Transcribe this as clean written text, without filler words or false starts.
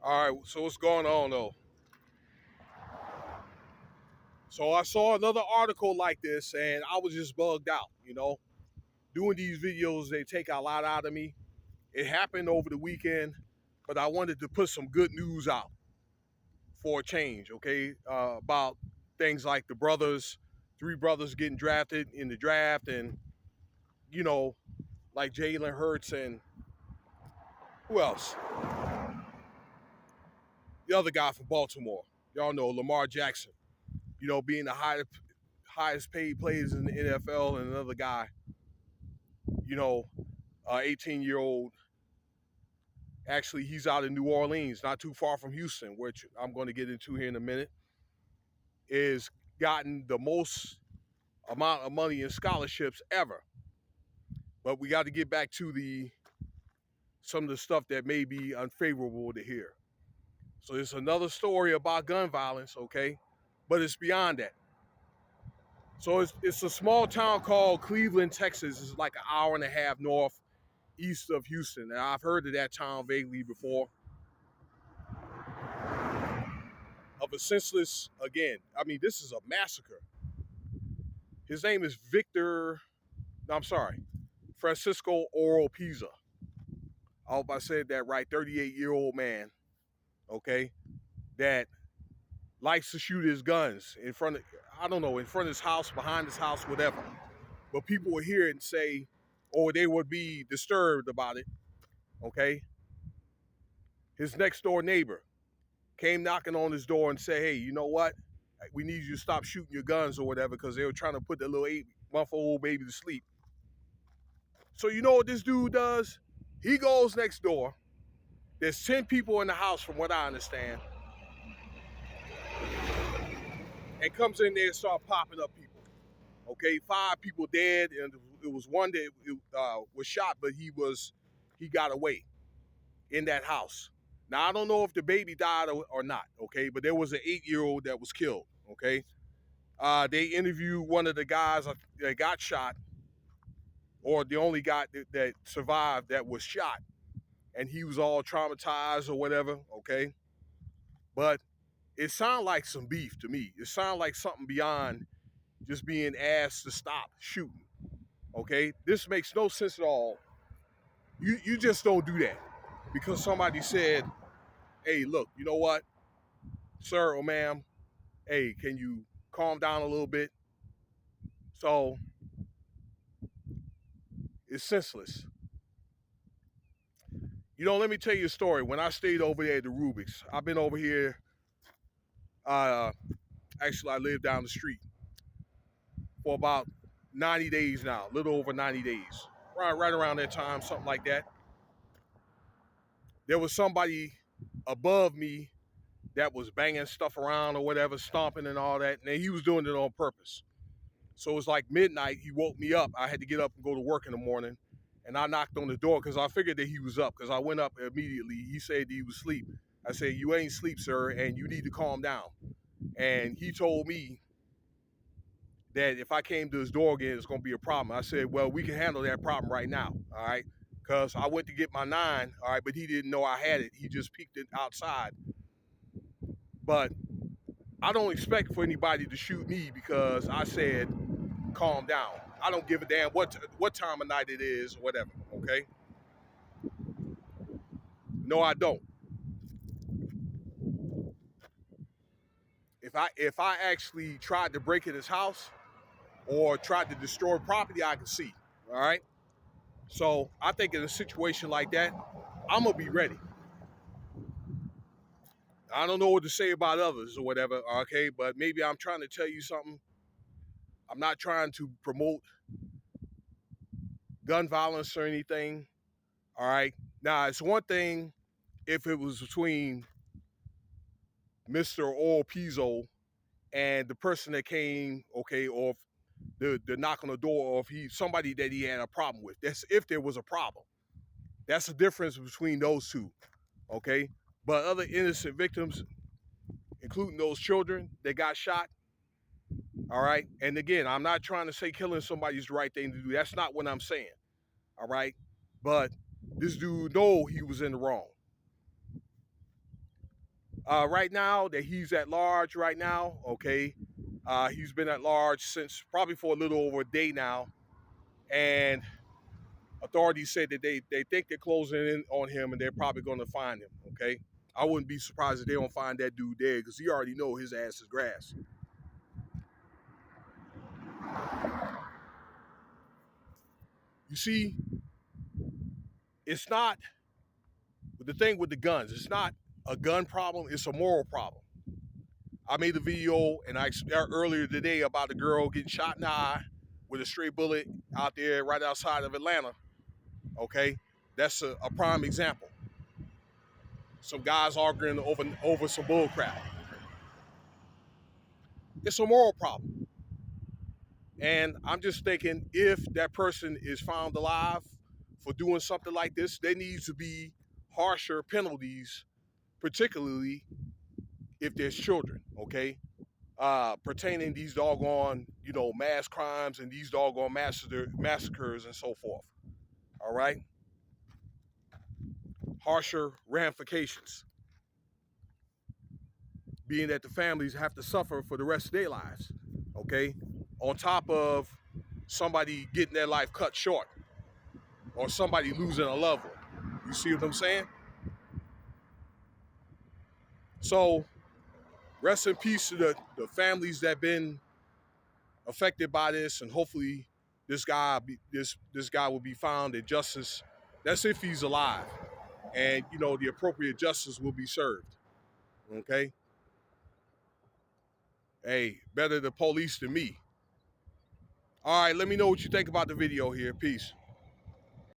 All right, so what's going on though? So I saw another article like this and I was just bugged out, Doing these videos, they take a lot out of me. It happened over the weekend, but I wanted to put some good news out for a change, okay? About things like the brothers, three brothers getting drafted in the draft, and, you know, like Jalen Hurts and who else? The other guy from Baltimore. Y'all know Lamar Jackson, being the highest paid players in the NFL, and another guy, you know, 18-year-old. Actually, he's out in New Orleans, not too far from Houston, which I'm going to get into here in a minute. Is gotten the most amount of money in scholarships ever. But we got to get back to the some of the stuff that may be unfavorable to hear. So it's another story about gun violence, okay? But it's beyond that. So it's a small town called Cleveland, Texas. It's like an hour and a half northeast of Houston. And I've heard of that town vaguely before. Of a senseless, again, I mean, this is a massacre. His name is Francisco Oropeza. I hope I said that right. 38-year-old man, okay, that likes to shoot his guns in front of, I don't know, in front of his house, behind his house, whatever. But people would hear it and say, or they would be disturbed about it, okay? His next door neighbor came knocking on his door and said, hey, you know what? We need you to stop shooting your guns or whatever because they were trying to put the little 8-month-old baby to sleep. So you know what this dude does? He goes next door. There's 10 people in the house from what I understand. And comes in there and start popping up people. Okay, 5 people dead, and it was one that was shot, but he got away in that house. Now I don't know if the baby died or not. Okay, but there was an 8-year-old that was killed. Okay, they interviewed one of the guys that got shot, or the only guy that survived that was shot, and he was all traumatized or whatever. Okay, but it sounded like some beef to me. It sounded like something beyond just being asked to stop shooting. Okay, this makes no sense at all. You just don't do that because somebody said, "Hey, look, you know what, sir or ma'am? Hey, can you calm down a little bit?" So it's senseless. Let me tell you a story. When I stayed over there at the Rubik's, I've been over here. Uh, Actually, I live down the street for about 90 days now, a little over 90 days. Right around that time, something like that. There was somebody above me that was banging stuff around or whatever, stomping and all that, and he was doing it on purpose. So it was like midnight. He woke me up. I had to get up and go to work in the morning, and I knocked on the door because I figured that he was up because I went up immediately. He said he was asleep. I said, "You ain't asleep, sir, and you need to calm down." And he told me that if I came to his door again, it's going to be a problem. I said, "Well, we can handle that problem right now, all right?" Because I went to get my 9, all right, but he didn't know I had it. He just peeked it outside. But I don't expect for anybody to shoot me because I said, calm down. I don't give a damn what time of night it is or whatever, okay? No, I don't. If I actually tried to break in his house or tried to destroy property, I can see. All right. So I think in a situation like that, I'm gonna be ready. I don't know what to say about others or whatever, okay, but maybe I'm trying to tell you something. I'm not trying to promote gun violence or anything. All right. Now it's one thing if it was between Mr. Oil Pizzo and the person that came, okay, or if the knock on the door, or if somebody that he had a problem with. That's if there was a problem. That's the difference between those two, okay? But other innocent victims, including those children that got shot, all right? And again, I'm not trying to say killing somebody is the right thing to do. That's not what I'm saying, all right? But this dude know he was in the wrong. Right now that he's at large right now, okay, he's been at large since probably for a little over a day now. And authorities said that they think they're closing in on him and they're probably going to find him, okay? I wouldn't be surprised if they don't find that dude dead because he already know his ass is grass. You see, it's not the thing with the guns. It's not a gun problem. It's a moral problem. I made a video and I earlier today about a girl getting shot in the eye with a stray bullet out there right outside of Atlanta. Okay, that's a prime example. Some guys arguing over some bull crap. It's a moral problem, and I'm just thinking if that person is found alive for doing something like this, there needs to be harsher penalties, particularly if there's children. Okay, pertaining these doggone, mass crimes and these doggone massacres and so forth. All right, harsher ramifications, being that the families have to suffer for the rest of their lives. Okay, on top of somebody getting their life cut short or somebody losing a loved one. You see what I'm saying? So rest in peace to the families that been affected by this, and hopefully this guy will be found and justice. That's if he's alive, and the appropriate justice will be served. Okay. Hey, better the police than me. All right, let me know what you think about the video here. Peace.